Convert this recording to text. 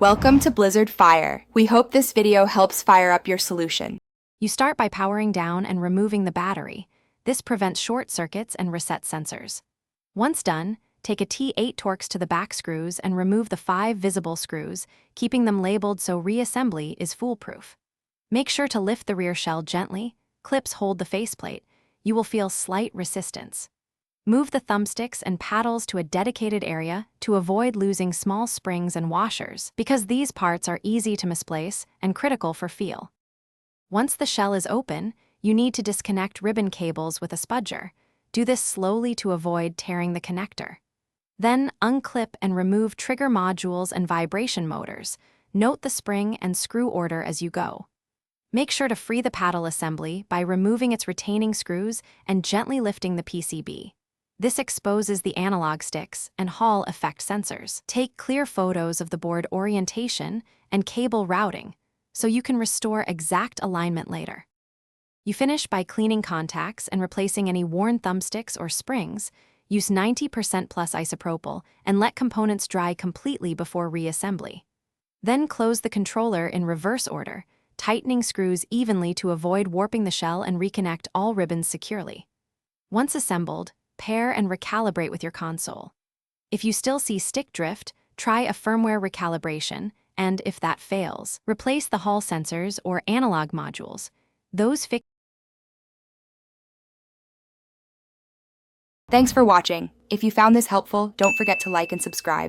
Welcome to Blizzard Fire. We hope this video helps fire up your solution. You start by powering down and removing the battery. This prevents short circuits and resets sensors. Once done, take a T8 Torx to the back screws and remove the 5 visible screws, keeping them labeled so reassembly is foolproof. Make sure to lift the rear shell gently. Clips hold the faceplate. You will feel slight resistance. Move the thumbsticks and paddles to a dedicated area to avoid losing small springs and washers, because these parts are easy to misplace and critical for feel. Once the shell is open, you need to disconnect ribbon cables with a spudger. Do this slowly to avoid tearing the connector. Then unclip and remove trigger modules and vibration motors. Note the spring and screw order as you go. Make sure to free the paddle assembly by removing its retaining screws and gently lifting the PCB. This exposes the analog sticks and Hall effect sensors. Take clear photos of the board orientation and cable routing so you can restore exact alignment later. You finish by cleaning contacts and replacing any worn thumbsticks or springs. Use 90% plus isopropyl and let components dry completely before reassembly. Then close the controller in reverse order, tightening screws evenly to avoid warping the shell and reconnect all ribbons securely. Once assembled, pair and recalibrate with your console. If you still see stick drift, try a firmware recalibration, and if that fails, replace the Hall sensors or analog modules. Those fix. Thanks for watching. If you found this helpful, don't forget to like and subscribe.